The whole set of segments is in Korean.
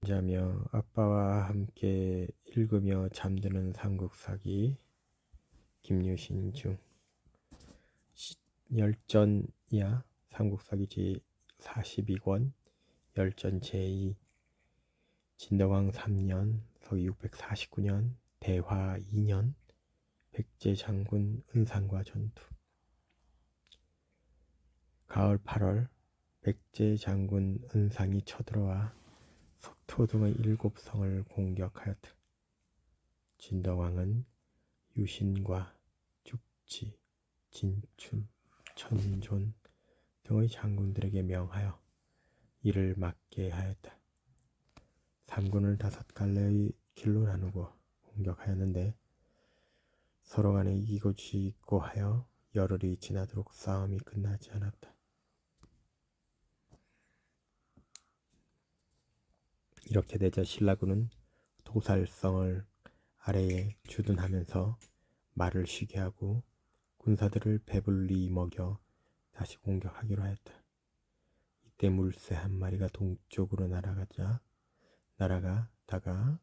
자며 아빠와 함께 읽으며 잠드는 삼국사기 김유신 중 열전이야. 삼국사기 제42권 열전 제2 진덕왕 3년 서기 649년 대화 2년 백제 장군 은상과 전투. 가을 8월 백제 장군 은상이 쳐들어와 석토 등의 7성을 공격하였다. 진덕왕은 유신과 죽지, 진춘, 천존 등의 장군들에게 명하여 이를 막게 하였다. 3군을 5갈래의 길로 나누고 공격하였는데 서로 간에 이기고 지고 하여 열흘이 지나도록 싸움이 끝나지 않았다. 이렇게 되자 신라군은 도살성을 아래에 주둔하면서 말을 쉬게 하고 군사들을 배불리 먹여 다시 공격하기로 하였다. 이때 물새 한 마리가 동쪽으로 날아가다가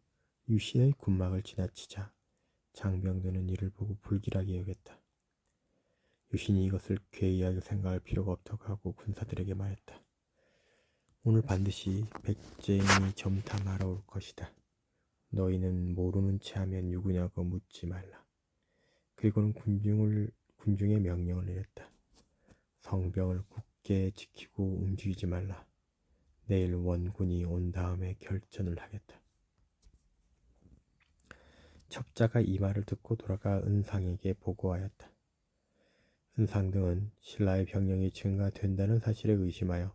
유신의 군막을 지나치자 장병들은 이를 보고 불길하게 여겼다. 유신이 이것을 괴이하게 생각할 필요가 없다고 하고 군사들에게 말했다. 오늘 반드시 백제인이 점탐하러 올 것이다. 너희는 모르는 채 하면 누구냐고 묻지 말라. 그리고는 군중에 명령을 내렸다. 성병을 굳게 지키고 움직이지 말라. 내일 원군이 온 다음에 결전을 하겠다. 첩자가 이 말을 듣고 돌아가 은상에게 보고하였다. 은상 등은 신라의 병력이 증가된다는 사실에 의심하여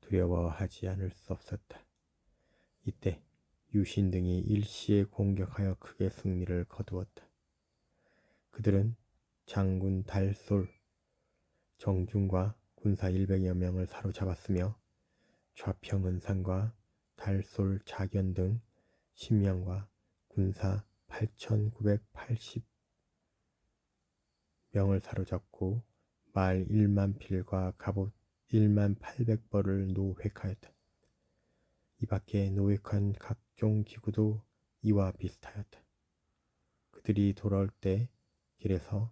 두려워하지 않을 수 없었다. 이때 유신 등이 일시에 공격하여 크게 승리를 거두었다. 그들은 장군 달솔, 정중과 군사 100여 명을 사로잡았으며 좌평 은상과 달솔 자견 등 10명과 군사 8,980명을 사로잡고 말 1만 필과 갑옷 1만 800벌을 노획하였다. 이 밖에 노획한 각종 기구도 이와 비슷하였다. 그들이 돌아올 때 길에서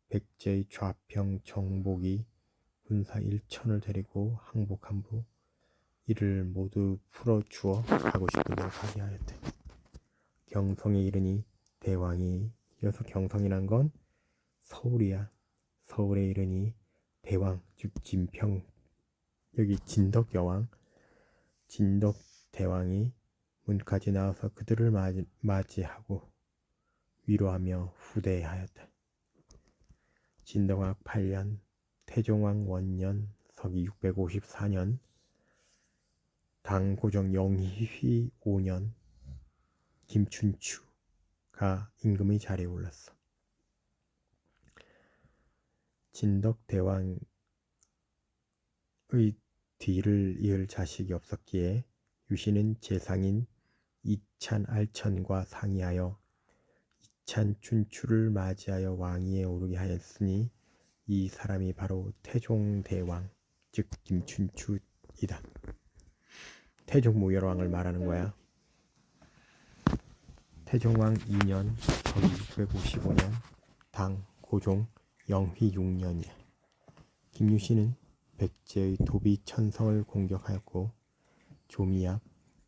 백제의 좌평 정복이 군사 1천을 데리고 항복한 후 이를 모두 풀어주어 가고 싶은 대로 가게 하였다. 경성에 이르니 대왕이, 이어서 경성이란 건 서울이야. 서울에 이르니 대왕, 즉 진평, 여기 진덕여왕, 진덕대왕이 문까지 나와서 그들을 맞이하고 위로하며 후대하였다. 진덕왕 8년 태종왕 원년 서기 654년 당고정 영희 5년 김춘추가 임금의 자리에 올랐어. 진덕대왕의 뒤를 이을 자식이 없었기에 유신은 재상인 이찬 알천과 상의하여 이찬 춘추를 맞이하여 왕위에 오르게 하였으니 이 사람이 바로 태종대왕, 즉 김춘추이다. 태종무열왕을 말하는 거야. 태종왕 2년 서기 655년 당 고종 영휘 6년이야. 김유신은 백제의 도비천성을 공격하였고 조미약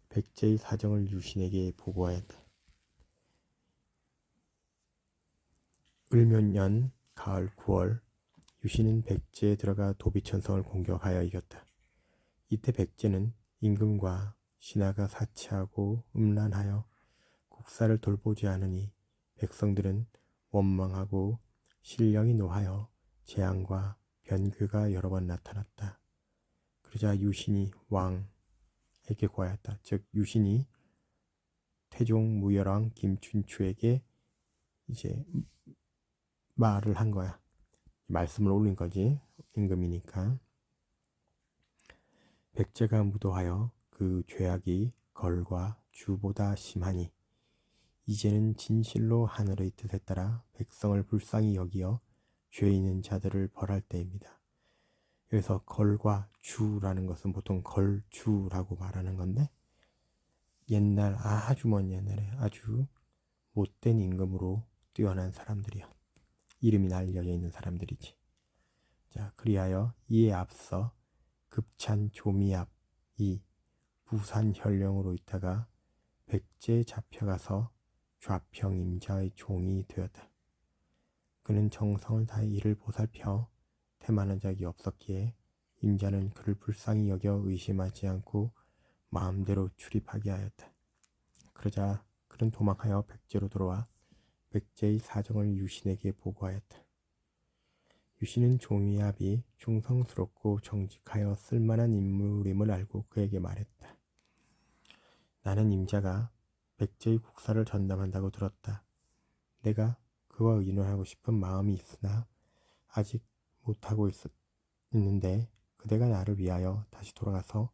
백제의 사정을 유신에게 보고하였다. 을묘년 가을 9월 유신은 백제에 들어가 도비천성을 공격하여 이겼다. 이때 백제는 임금과 신하가 사치하고 음란하여 국사를 돌보지 않으니 백성들은 원망하고 신령이 노하여 재앙과 변괴가 여러 번 나타났다. 그러자 유신이 왕에게 고하였다. 즉 유신이 태종 무열왕 김춘추에게 이제 말을 한 거야. 말씀을 올린 거지. 임금이니까. 백제가 무도하여 그 죄악이 걸과 주보다 심하니 이제는 진실로 하늘의 뜻에 따라 백성을 불쌍히 여기어 죄 있는 자들을 벌할 때입니다. 여기서 걸과 주라는 것은 보통 걸주라고 말하는 건데 옛날 아주 먼 옛날에 아주 못된 임금으로 뛰어난 사람들이야. 이름이 알려져 있는 사람들이지. 자, 그리하여 이에 앞서 급찬 조미압이 부산 현령으로 있다가 백제에 잡혀가서 좌평 임자의 종이 되었다. 그는 정성을 다해 이를 보살펴 태만한 적이 없었기에 임자는 그를 불쌍히 여겨 의심하지 않고 마음대로 출입하게 하였다. 그러자 그는 도망하여 백제로 돌아와 백제의 사정을 유신에게 보고하였다. 유신은 조미압이 충성스럽고 정직하여 쓸만한 인물임을 알고 그에게 말했다. 나는 임자가 백제의 국사를 전담한다고 들었다. 내가 그와 의논하고 싶은 마음이 있으나 아직 못하고 있는데 그대가 나를 위하여 다시 돌아가서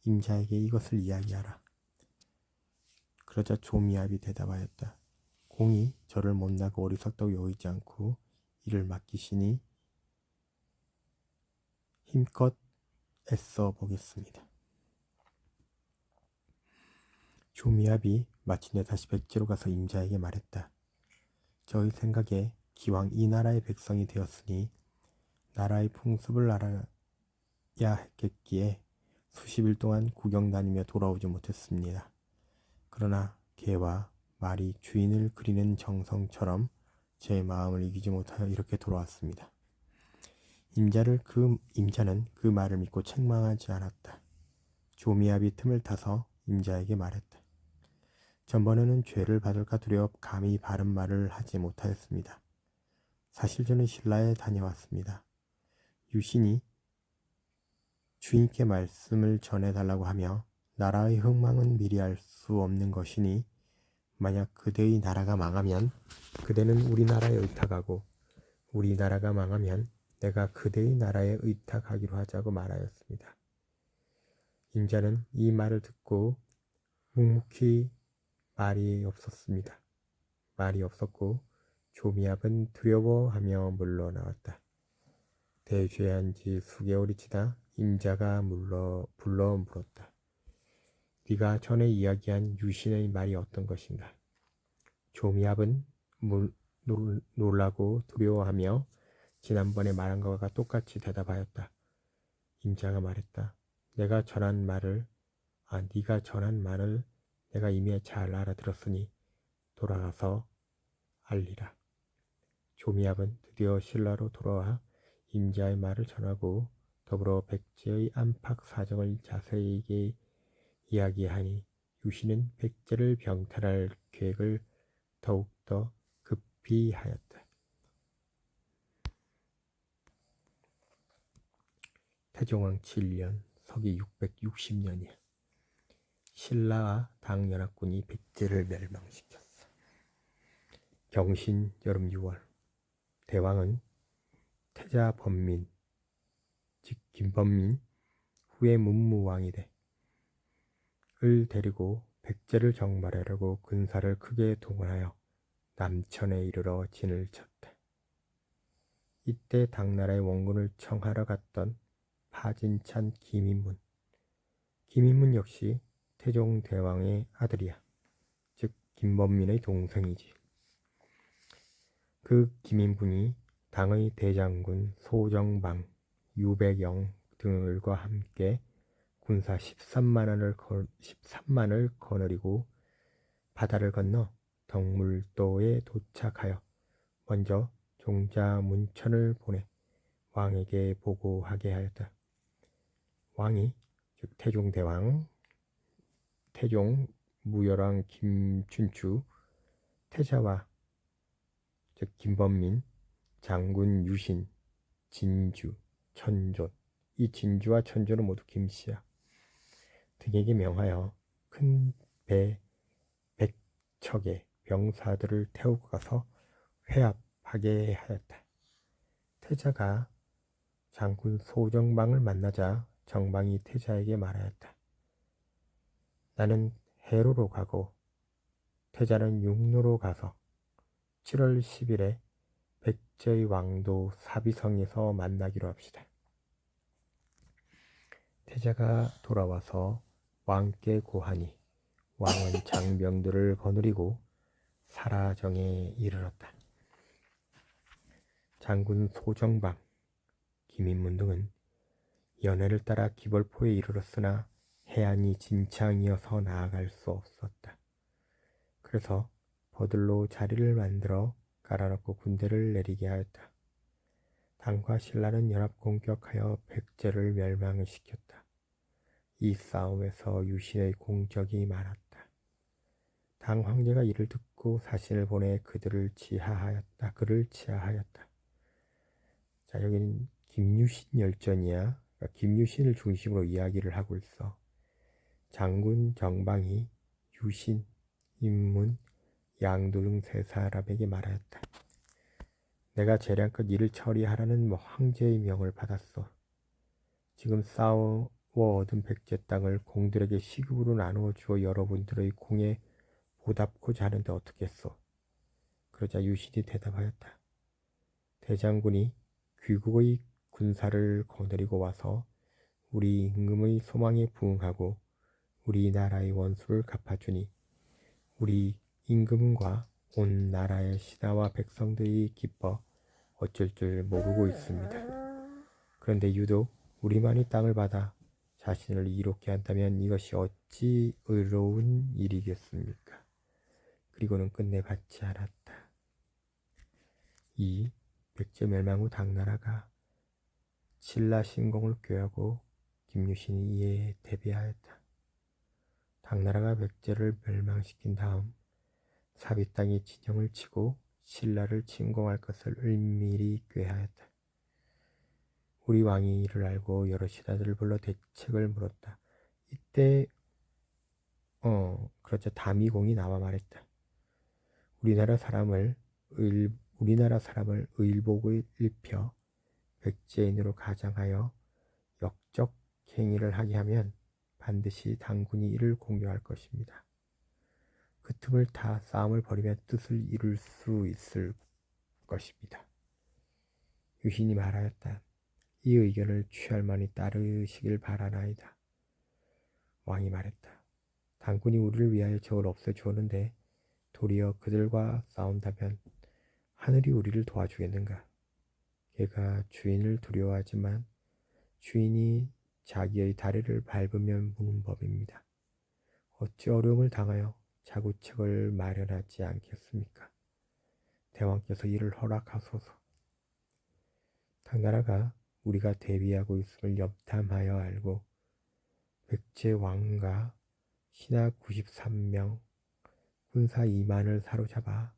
임자에게 이것을 이야기하라. 그러자 조미압이 대답하였다. 공이 저를 못나고 어리석다고 여기지 않고 이를 맡기시니 힘껏 애써 보겠습니다. 조미압이 마침내 다시 백제로 가서 임자에게 말했다. 저희 생각에 기왕 이 나라의 백성이 되었으니 나라의 풍습을 알아야 했겠기에 수십일 동안 구경 다니며 돌아오지 못했습니다. 그러나 개와 말이 주인을 그리는 정성처럼 제 마음을 이기지 못하여 이렇게 돌아왔습니다. 임자는 그 말을 믿고 책망하지 않았다. 조미압이 틈을 타서 임자에게 말했다. 전번에는 죄를 받을까 두려워 감히 바른 말을 하지 못하였습니다. 사실 저는 신라에 다녀왔습니다. 유신이 주인께 말씀을 전해달라고 하며 나라의 흥망은 미리 알 수 없는 것이니 만약 그대의 나라가 망하면 그대는 우리나라에 의탁하고 우리나라가 망하면 내가 그대의 나라에 의탁하기로 하자고 말하였습니다. 임자는 이 말을 듣고 묵묵히 말이 없었고 조미압은 두려워하며 물러나왔다. 대죄한 지 수개월이 지나 임자가 불러 물었다. 네가 전에 이야기한 유신의 말이 어떤 것인가? 조미압은 놀라고 두려워하며 지난번에 말한 것과 똑같이 대답하였다. 임자가 말했다. 네가 전한 말을 내가 이미 잘 알아들었으니 돌아가서 알리라. 조미압은 드디어 신라로 돌아와 임자의 말을 전하고 더불어 백제의 안팎 사정을 자세히 이야기하니 유신은 백제를 병탈할 계획을 더욱더 급히 하였다. 태종왕 7년 서기 660년이야. 신라와 당연합군이 백제를 멸망시켰어. 경신 여름 6월 대왕은 태자 범민 즉 김범민 후에 문무왕이 을 데리고 백제를 정발하려고 군사를 크게 동원하여 남천에 이르러 진을 쳤다. 이때 당나라의 원군을 청하러 갔던 파진찬 김인문 역시 태종대왕의 아들이야. 즉 김범민의 동생이지. 그 김인분이 당의 대장군 소정방, 유백영 등들과 함께 군사 13만을 거느리고 바다를 건너 덕물도에 도착하여 먼저 종자 문천을 보내 왕에게 보고하게 하였다. 왕이 즉 태종대왕, 태종 무열왕 김춘추, 태자와 즉 김범민, 장군 유신, 진주, 천존, 이 진주와 천존은 모두 김씨야. 등에게 명하여 큰 배 100척의 병사들을 태우고 가서 회합하게 하였다. 태자가 장군 소정방을 만나자 정방이 태자에게 말하였다. 나는 해로로 가고 태자는 육로로 가서 7월 10일에 백제의 왕도 사비성에서 만나기로 합시다. 태자가 돌아와서 왕께 고하니 왕은 장병들을 거느리고 사라정에 이르렀다. 장군 소정방, 김인문 등은 연해를 따라 기벌포에 이르렀으나 해안이 진창이어서 나아갈 수 없었다. 그래서 버들로 자리를 만들어 깔아놓고 군대를 내리게 하였다. 당과 신라는 연합 공격하여 백제를 멸망시켰다. 이 싸움에서 유신의 공적이 많았다. 당 황제가 이를 듣고 사신을 보내 그를 치하하였다. 자, 여기는 김유신 열전이야. 그러니까 김유신을 중심으로 이야기를 하고 있어. 장군 정방이 유신, 인문, 양도 등 세 사람에게 말하였다. 내가 재량껏 이를 처리하라는 황제의 명을 받았어. 지금 싸워 얻은 백제 땅을 공들에게 시급으로 나누어 주어 여러분들의 공에 보답고자 하는데 어떻겠소? 그러자 유신이 대답하였다. 대장군이 귀국의 군사를 거느리고 와서 우리 임금의 소망에 부응하고 우리나라의 원수를 갚아주니 우리 임금과 온 나라의 신하와 백성들이 기뻐 어쩔 줄 모르고 있습니다. 그런데 유독 우리만이 땅을 받아 자신을 이롭게 한다면 이것이 어찌 의로운 일이겠습니까? 그리고는 끝내 받지 않았다. 이 백제 멸망 후 당나라가 신라 신공을 꾀하고 김유신이 이에 대비하였다. 당나라가 백제를 멸망시킨 다음 사비 땅에 진영을 치고 신라를 침공할 것을 은밀히 꾀하였다. 우리 왕이 이를 알고 여러 신하들을 불러 대책을 물었다. 이때 그렇죠. 다미공이 나와 말했다. 우리나라 사람을 의일복을 입혀 백제인으로 가장하여 역적 행위를 하게 하면 반드시 당군이 이를 공격할 것입니다. 그 틈을 타 싸움을 벌이면 뜻을 이룰 수 있을 것입니다. 유신이 말하였다. 이 의견을 취할만이 따르시길 바라나이다. 왕이 말했다. 당군이 우리를 위하여 적을 없애주었는데 도리어 그들과 싸운다면 하늘이 우리를 도와주겠는가? 걔가 주인을 두려워하지만 주인이 자기의 다리를 밟으면 무는 법입니다. 어찌 어려움을 당하여 자구책을 마련하지 않겠습니까? 대왕께서 이를 허락하소서. 당나라가 우리가 대비하고 있음을 염탐하여 알고 백제 왕과 신하 93명, 군사 2만을 사로잡아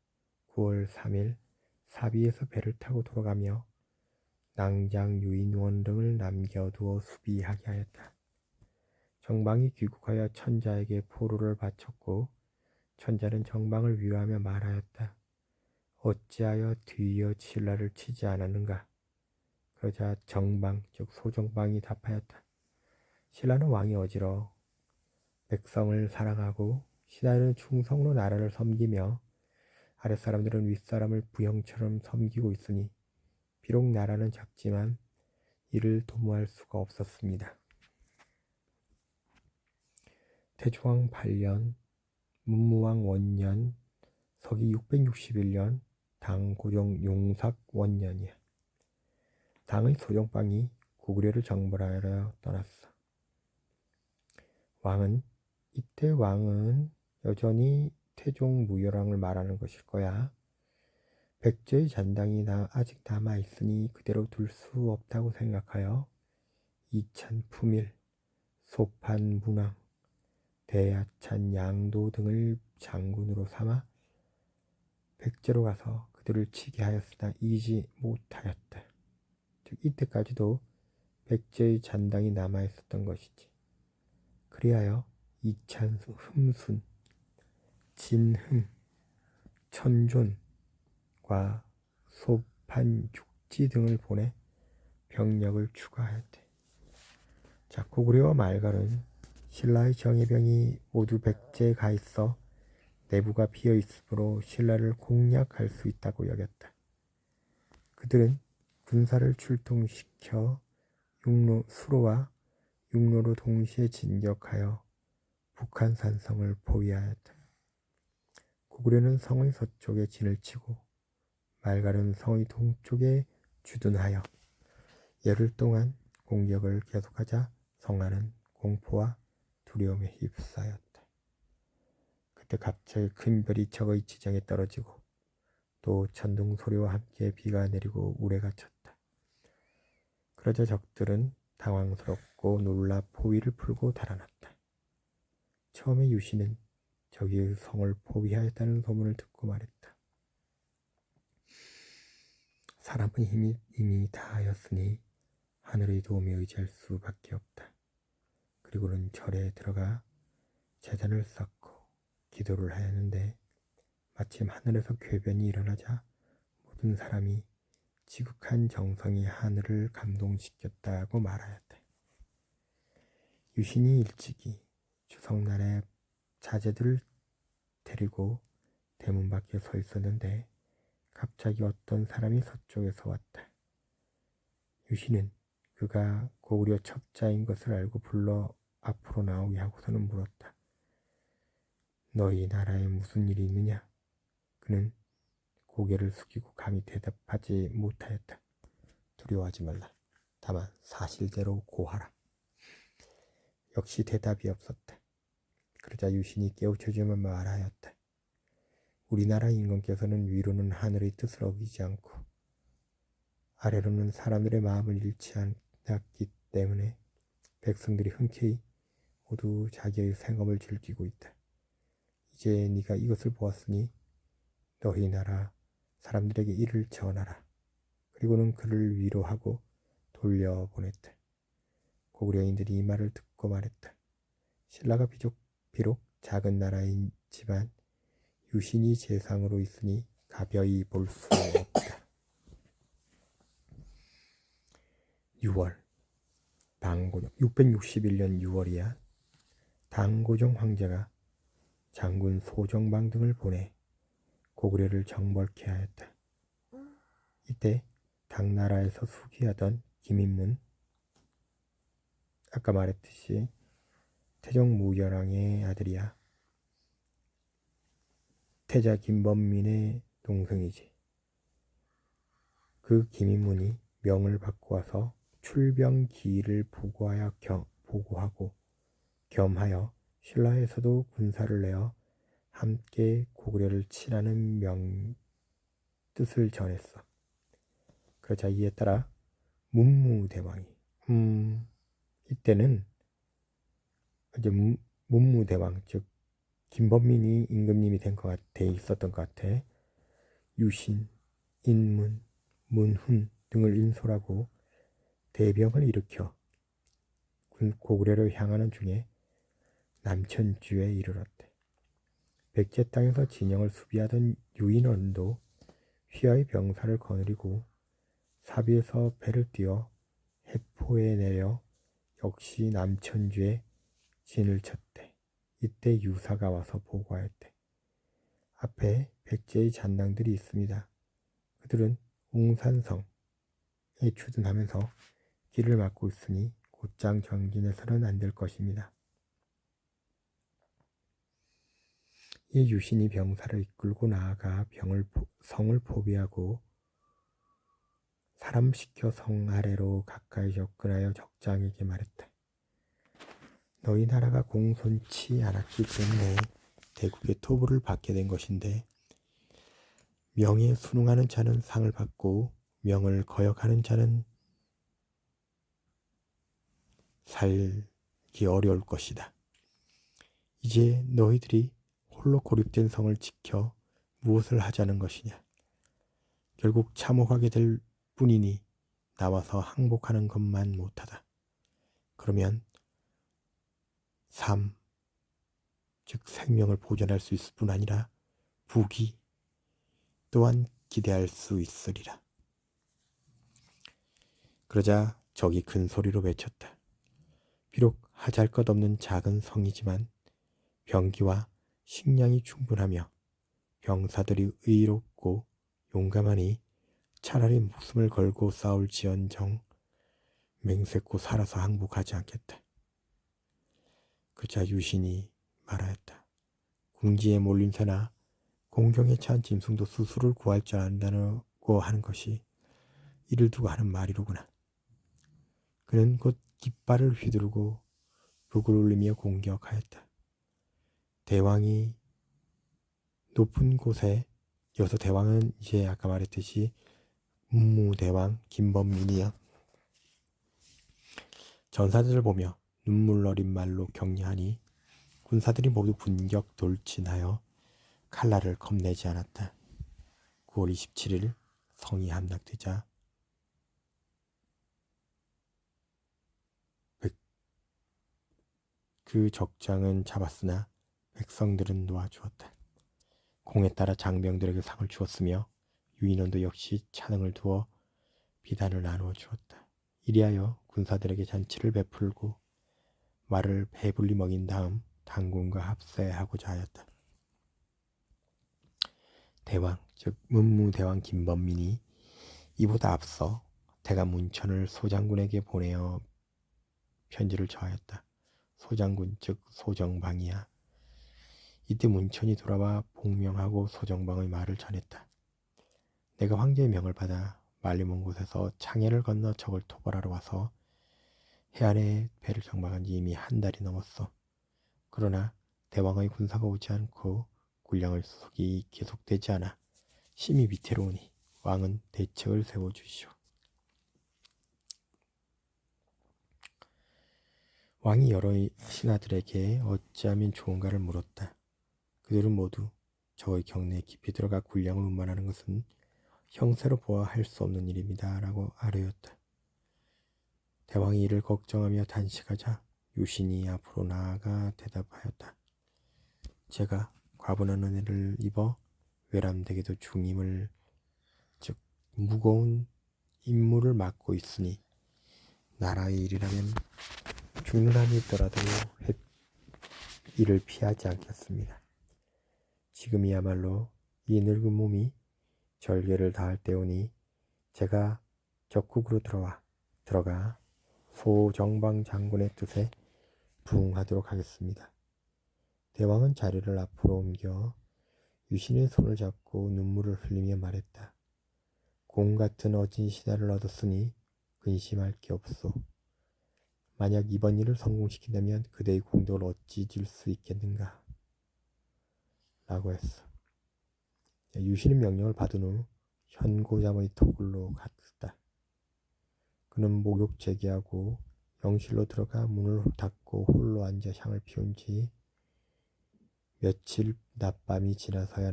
9월 3일 사비에서 배를 타고 돌아가며 낭장, 유인원 등을 남겨두어 수비하게 하였다. 정방이 귀국하여 천자에게 포로를 바쳤고 천자는 정방을 위로하며 말하였다. 어찌하여 뒤이어 신라를 치지 않았는가? 그러자 정방, 즉 소정방이 답하였다. 신라는 왕이 어지러 백성을 사랑하고 신하는 충성으로 나라를 섬기며 아랫사람들은 윗사람을 부형처럼 섬기고 있으니 비록 나라는 작지만 이를 도모할 수가 없었습니다. 태조왕 8년, 문무왕 원년, 서기 661년, 당 고종 용삭 원년이야. 당의 소정방이 고구려를 정벌하러 떠났어. 이때 왕은 여전히 태종 무열왕을 말하는 것일 거야. 백제의 잔당이 아직 남아있으니 그대로 둘 수 없다고 생각하여 이찬 품일, 소판 문왕, 대야찬 양도 등을 장군으로 삼아 백제로 가서 그들을 치게 하였으나 이기지 못하였다. 즉 이때까지도 백제의 잔당이 남아있었던 것이지. 그리하여 이찬수, 흠순, 진흠, 천존과 소판, 육지 등을 보내 병력을 추가하였대. 자, 고구려와 말갈은 신라의 정예병이 모두 백제에 가 있어 내부가 비어 있으므로 신라를 공략할 수 있다고 여겼다. 그들은 군사를 출동시켜 수로와 육로로 동시에 진격하여 북한산성을 포위하였다. 고구려는 성의 서쪽에 진을 치고 말갈은 성의 동쪽에 주둔하여 열흘 동안 공격을 계속하자 성안은 공포와 두려움에 휩싸였다. 그때 갑자기 큰 별이 적의 지장에 떨어지고 또 천둥 소리와 함께 비가 내리고 우레가 쳤다. 그러자 적들은 당황스럽고 놀라 포위를 풀고 달아났다. 처음에 유신은 적이 성을 포위하였다는 소문을 듣고 말했다. 사람의 힘이 이미 다하였으니 하늘의 도움에 의지할 수밖에 없다. 그리고는 절에 들어가 제단을 쌓고 기도를 하였는데 마침 하늘에서 궤변이 일어나자 모든 사람이 지극한 정성이 하늘을 감동시켰다고 말하였다. 유신이 일찍이 추석날에 자제들을 데리고 대문 밖에 서 있었는데 갑자기 어떤 사람이 서쪽에서 왔다. 유신은 그가 고구려 첩자인 것을 알고 불러 앞으로 나오게 하고서는 물었다. 너희 나라에 무슨 일이 있느냐? 그는 고개를 숙이고 감히 대답하지 못하였다. 두려워하지 말라. 다만 사실대로 고하라. 역시 대답이 없었다. 그러자 유신이 깨우쳐주며 말하였다. 우리나라 임금께서는 위로는 하늘의 뜻을 어기지 않고 아래로는 사람들의 마음을 잃지 않았기 때문에 백성들이 흔쾌히 모두 자기의 생업을 즐기고 있다. 이제 네가 이것을 보았으니 너희 나라 사람들에게 이를 전하라. 그리고는 그를 위로하고 돌려보냈다. 고구려인들이 이 말을 듣고 말했다. 신라가 비록 작은 나라이지만 유신이 재상으로 있으니 가벼이 볼 수 없다. 6월 당고종 661년 6월이야. 당고종 황제가 장군 소정방 등을 보내 고구려를 정벌케 하였다. 이때 당나라에서 수기하던 김인문, 아까 말했듯이 태종 무열왕의 아들이야. 태자 김범민의 동생이지. 그 김인문이 명을 받고 와서 출병기일을 보고하고 겸하여 신라에서도 군사를 내어 함께 고구려를 치라는 뜻을 전했어. 그러자 이에 따라 문무대왕이 이때는 이제 문무대왕 즉 김범민이 임금님이 돼 있었던 것 같아. 유신, 인문, 문훈 등을 인솔하고 대병을 일으켜 고구려를 향하는 중에 남천주에 이르렀대. 백제 땅에서 진영을 수비하던 유인원도 휘하의 병사를 거느리고 사비에서 배를 띄워 해포에 내려 역시 남천주에 진을 쳤대. 이때 유사가 와서 보고하였대. 앞에 백제의 잔당들이 있습니다. 그들은 웅산성에 주둔하면서 길을 막고 있으니 곧장 전진해서는 안 될 것입니다. 이 유신이 병사를 이끌고 나아가 성을 포위하고 사람 시켜 성 아래로 가까이 접근하여 적장에게 말했다. 너희 나라가 공손치 않았기 때문에 대국의 토부를 받게 된 것인데 명에 순응하는 자는 상을 받고 명을 거역하는 자는 살기 어려울 것이다. 이제 너희들이 홀로 고립된 성을 지켜 무엇을 하자는 것이냐. 결국 참혹하게 될 뿐이니 나와서 항복하는 것만 못하다. 그러면 삶, 즉 생명을 보존할 수 있을 뿐 아니라 부귀 또한 기대할 수 있으리라. 그러자 적이 큰 소리로 외쳤다. 비록 하잘것없는 작은 성이지만 병기와 식량이 충분하며 병사들이 의롭고 용감하니 차라리 목숨을 걸고 싸울지언정 맹세코 살아서 항복하지 않겠다. 그자 유신이 말하였다. 궁지에 몰린 새나 공경에 처한 짐승도 스스로를 구할 줄 안다고 하는 것이 이를 두고 하는 말이로구나. 그는 곧 깃발을 휘두르고 북을 울리며 공격하였다. 대왕이 높은 곳에, 여기서 대왕은 이제 아까 말했듯이 문무대왕 김범민이야. 전사들을 보며 눈물 어린 말로 격려하니 군사들이 모두 분격 돌진하여 칼날을 겁내지 않았다. 9월 27일 성이 함락되자 그 적장은 잡았으나 백성들은 놓아주었다. 공에 따라 장병들에게 상을 주었으며 유인원도 역시 차능을 두어 비단을 나누어 주었다. 이리하여 군사들에게 잔치를 베풀고 말을 배불리 먹인 다음 당군과 합세하고자 하였다. 대왕, 즉 문무대왕 김범민이 이보다 앞서 대가 문천을 소장군에게 보내어 편지를 저하였다. 소장군, 즉 소정방이야. 이때 문천이 돌아와 복명하고 소정방의 말을 전했다. 내가 황제의 명을 받아 멀리 먼 곳에서 창해를 건너 적을 토벌하러 와서 해안에 배를 정박한 지 이미 한 달이 넘었어. 그러나 대왕의 군사가 오지 않고 군량의 수속이 계속되지 않아 심히 위태로우니 왕은 대책을 세워주시오. 왕이 여러 신하들에게 어찌하면 좋은가를 물었다. 그들은 모두 저의 경내에 깊이 들어가 군량을 운반하는 것은 형세로 보아 할 수 없는 일입니다. 라고 아뢰었다. 대왕이 이를 걱정하며 단식하자 유신이 앞으로 나아가 대답하였다. 제가 과분한 은혜를 입어 외람되게도 중임을, 즉 무거운 임무를 맡고 있으니 나라의 일이라면 죽는 한이 있더라도 이를 피하지 않겠습니다. 지금이야말로 이 늙은 몸이 절개를 다할 때오니 제가 적국으로 들어가 소정방 장군의 뜻에 부응하도록 하겠습니다. 대왕은 자리를 앞으로 옮겨 유신의 손을 잡고 눈물을 흘리며 말했다. 공 같은 어진 신하를 얻었으니 근심할 게 없소. 만약 이번 일을 성공시킨다면 그대의 공덕을 어찌 질 수 있겠는가? 라고 했어. 유신은 명령을 받은 후 현고잠의 터굴로 갔다. 그는 목욕 재개하고 영실로 들어가 문을 닫고 홀로 앉아 향을 피운 지 며칠 밤낮이 지나서야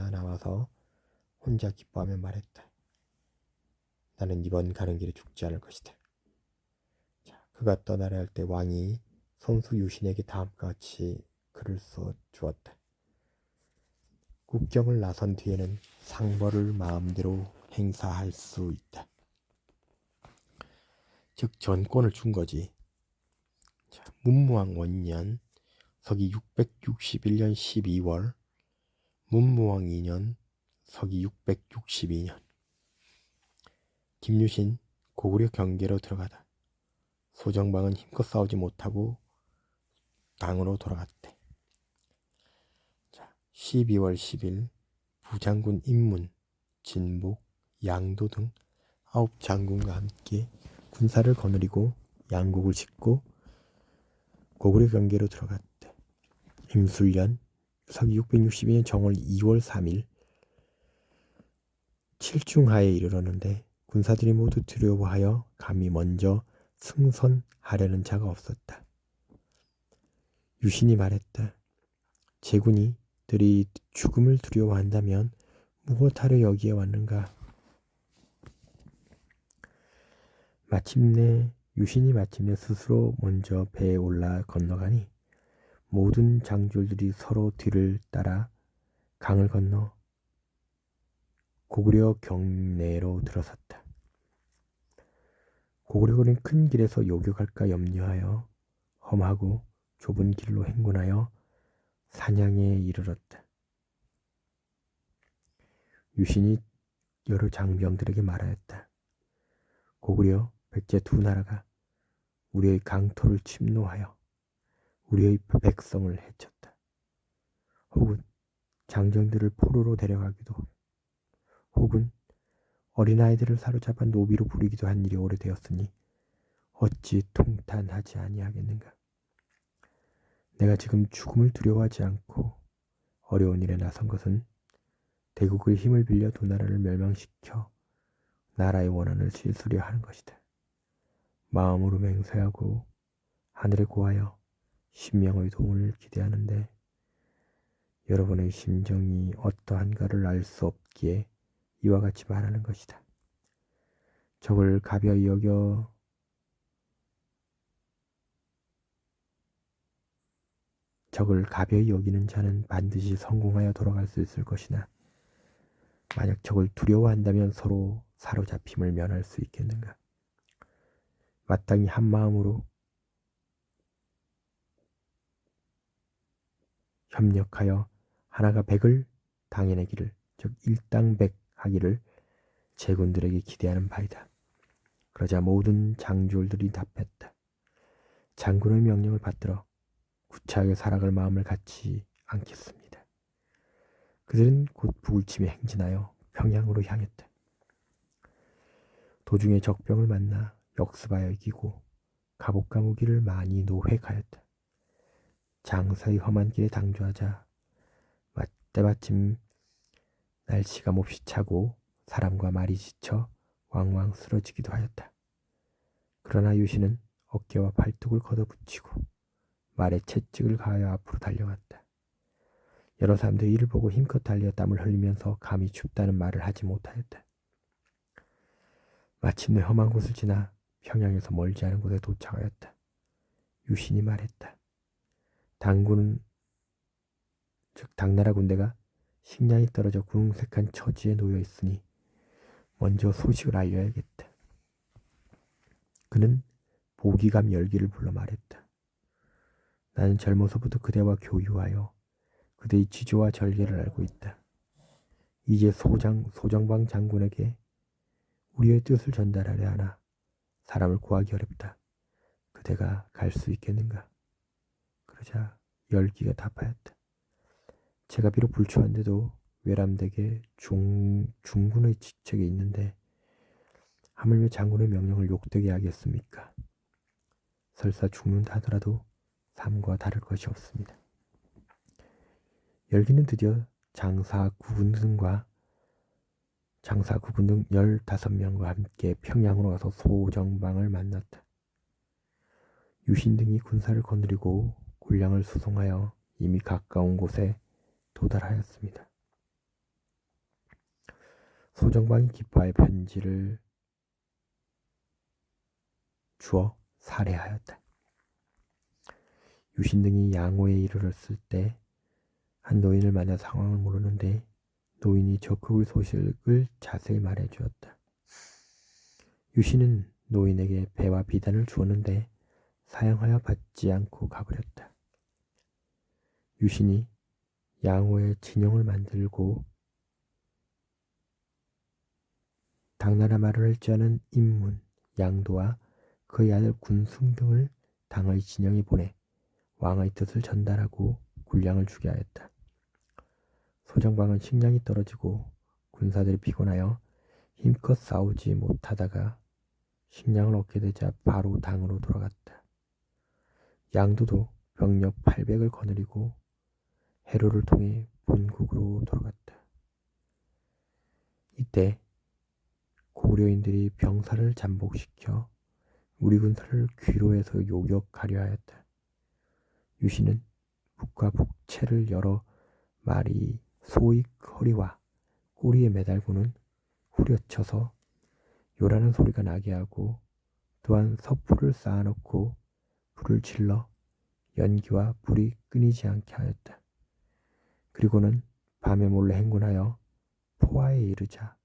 나와서 혼자 기뻐하며 말했다. 나는 이번 가는 길에 죽지 않을 것이다. 자, 그가 떠나려 할 때 왕이 선수 유신에게 다음과 같이 글을 써 주었다. 국경을 나선 뒤에는 상벌을 마음대로 행사할 수 있다. 즉 전권을 준 거지. 자, 문무왕 원년 서기 661년 12월 문무왕 2년 서기 662년 김유신 고구려 경계로 들어가다 소정방은 힘껏 싸우지 못하고 당으로 돌아갔대. 자, 12월 10일 부장군 임문, 진복, 양도 등 9장군과 함께 군사를 거느리고 양국을 짓고 고구려 경계로 들어갔대. 임술년 서기 662년 정월 2월 3일 칠중하에 이르렀는데 군사들이 모두 두려워하여 감히 먼저 승선하려는 자가 없었다. 유신이 말했다. 제군이들이 죽음을 두려워한다면 무엇하러 여기에 왔는가? 유신이 마침내 스스로 먼저 배에 올라 건너가니 모든 장졸들이 서로 뒤를 따라 강을 건너 고구려 경내로 들어섰다. 고구려군은 큰 길에서 요격할까 염려하여 험하고 좁은 길로 행군하여 산양에 이르렀다. 유신이 여러 장병들에게 말하였다. 고구려, 백제 두 나라가 우리의 강토를 침노하여 우리의 백성을 해쳤다. 혹은 장정들을 포로로 데려가기도, 혹은 어린아이들을 사로잡아 노비로 부리기도 한 일이 오래되었으니 어찌 통탄하지 아니하겠는가. 내가 지금 죽음을 두려워하지 않고 어려운 일에 나선 것은 대국의 힘을 빌려 두 나라를 멸망시켜 나라의 원한을 실수려 하는 것이다. 마음으로 맹세하고 하늘에 구하여 신명의 도움을 기대하는데 여러분의 심정이 어떠한가를 알 수 없기에 이와 같이 말하는 것이다. 적을 가벼이 여기는 자는 반드시 성공하여 돌아갈 수 있을 것이나 만약 적을 두려워한다면 서로 사로잡힘을 면할 수 있겠는가. 마땅히 한 마음으로 협력하여 하나가 백을 당해내기를, 즉 일당백 하기를 제군들에게 기대하는 바이다. 그러자 모든 장졸들이 답했다. 장군의 명령을 받들어 구차하게 살아갈 마음을 갖지 않겠습니다. 그들은 곧 북을 치며 행진하여 평양으로 향했다. 도중에 적병을 만나 역습하여 이기고 갑옷과 무기를 많이 노획하였다. 장사의 험한 길에 당조하자 때마침 날씨가 몹시 차고 사람과 말이 지쳐 왕왕 쓰러지기도 하였다. 그러나 유신은 어깨와 발뚝을 걷어붙이고 말에 채찍을 가하여 앞으로 달려갔다. 여러 사람들이 이를 보고 힘껏 달려 땀을 흘리면서 감히 춥다는 말을 하지 못하였다. 마침내 험한 곳을 지나 평양에서 멀지 않은 곳에 도착하였다. 유신이 말했다. 당나라 군대가 식량이 떨어져 궁색한 처지에 놓여 있으니 먼저 소식을 알려야겠다. 그는 보기감 열기를 불러 말했다. 나는 젊어서부터 그대와 교유하여 그대의 지조와 절개를 알고 있다. 이제 소정방 장군에게 우리의 뜻을 전달하려 하나 사람을 구하기 어렵다. 그대가 갈 수 있겠는가? 그러자 열기가 답하였다. 제가 비록 불초한데도 외람되게 중군의 직책에 있는데 하물며 장군의 명령을 욕되게 하겠습니까? 설사 죽는다 하더라도 삶과 다를 것이 없습니다. 열기는 드디어 장사 구군 등 15명과 함께 평양으로 가서 소정방을 만났다. 유신 등이 군사를 거느리고 군량을 수송하여 이미 가까운 곳에 도달하였습니다. 소정방이 기뻐하여 편지를 주어 살해하였다. 유신 등이 양호에 이르렀을 때 한 노인을 만나 상황을 물었는데 노인이 적극의 소식을 자세히 말해주었다. 유신은 노인에게 배와 비단을 주었는데 사양하여 받지 않고 가버렸다. 유신이 양호의 진영을 만들고 당나라 말을 할 줄 아는 임문, 양도와 그의 아들 군승 등을 당의 진영에 보내 왕의 뜻을 전달하고 군량을 주게 하였다. 소정방은 식량이 떨어지고 군사들이 피곤하여 힘껏 싸우지 못하다가 식량을 얻게 되자 바로 당으로 돌아갔다. 양도도 병력 800을 거느리고 해로를 통해 본국으로 돌아갔다. 이때 고려인들이 병사를 잠복시켜 우리 군사를 귀로해서 요격하려 하였다. 유신은 북과 북채를 열어 말이 소의 허리와 꼬리에 매달고는 후려쳐서 요라는 소리가 나게 하고 또한 섭불을 쌓아놓고 불을 질러 연기와 불이 끊이지 않게 하였다. 그리고는 밤에 몰래 행군하여 포화에 이르자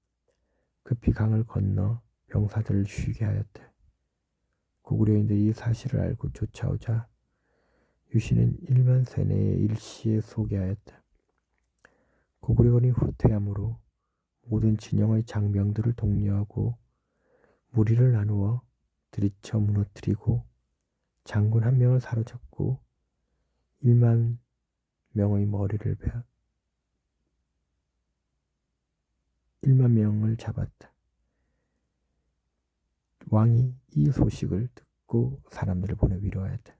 급히 강을 건너 병사들을 쉬게 하였다. 고구려인들이 이 사실을 알고 쫓아오자 유신은 1만 세내의 일시에 소개하였다. 고구려군이 후퇴함으로 모든 진영의 장병들을 독려하고 무리를 나누어 들이쳐 무너뜨리고 장군 한 명을 사로잡고 1만 명의 머리를 베어 1만 명을 잡았다. 왕이 이 소식을 듣고 사람들을 보내 위로하였다.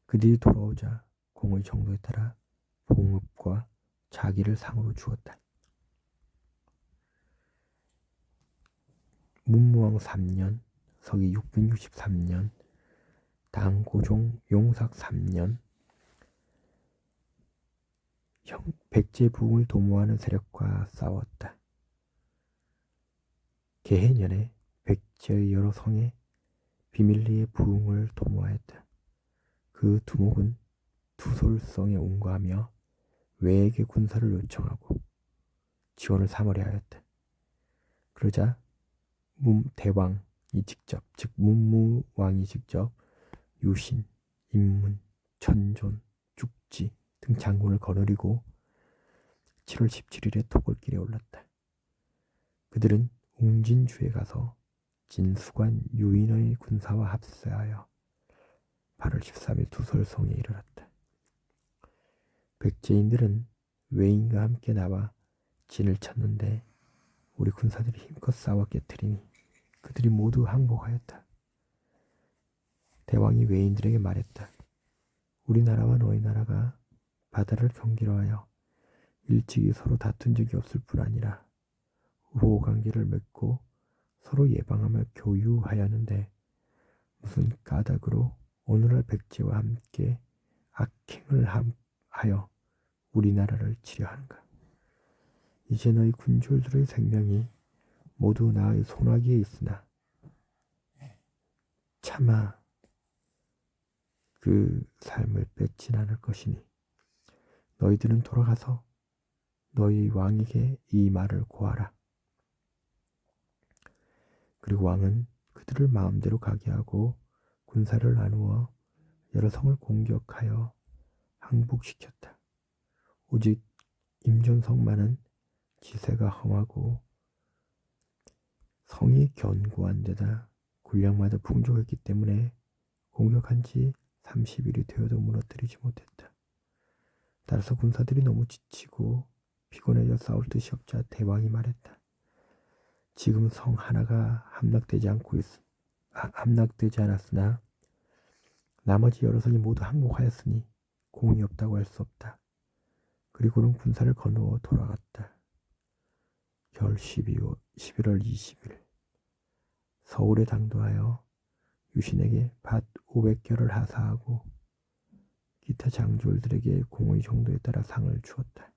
그들이 돌아오자 공의 정도에 따라 봉급과 자기를 상으로 주었다. 문무왕 3년 서기 663년 당고종 용삭 3년 백제 부흥을 도모하는 세력과 싸웠다. 개해년에 백제의 여러 성에 비밀리에 부흥을 도모하였다. 그 두목은 두솔성에 온거하며 외에게 군사를 요청하고 지원을 삼으려 하였다. 그러자 대왕이 직접, 즉 문무왕이 직접 유신, 임문, 천존, 죽지 등 장군을 거느리고 7월 17일에 토골길에 올랐다. 그들은 웅진주에 가서 진수관 유인의 군사와 합세하여 8월 13일 두솔성에 이르렀다. 백제인들은 외인과 함께 나와 진을 쳤는데 우리 군사들이 힘껏 싸워 깨뜨리니 그들이 모두 항복하였다. 대왕이 외인들에게 말했다. 우리나라와 너희 나라가 바다를 경계로 하여 일찍이 서로 다툰 적이 없을 뿐 아니라 우호관계를 맺고 서로 예방하며 교유하였는데 무슨 까닭으로 오늘날 백제와 함께 악행을 하여 우리나라를 치려하는가. 이제 너희 군졸들의 생명이 모두 나의 손아귀에 있으나 차마 그 삶을 뺏진 않을 것이니 너희들은 돌아가서 너희 왕에게 이 말을 고하라. 그리고 왕은 그들을 마음대로 가게 하고 군사를 나누어 여러 성을 공격하여 항복시켰다. 오직 임전성만은 지세가 험하고 성이 견고한 데다 군량마다 풍족했기 때문에 공격한 지 30일이 되어도 무너뜨리지 못했다. 따라서 군사들이 너무 지치고 피곤해져 싸울 뜻이 없자 대왕이 말했다. 지금 성 하나가 함락되지 않았으나 나머지 여러 성이 모두 항복하였으니 공이 없다고 할 수 없다. 그리고는 군사를 거두어 돌아갔다. 겨울 11월 20일 서울에 당도하여 유신에게 밭 500겨를 하사하고 기타 장졸들에게 공의 정도에 따라 상을 주었다.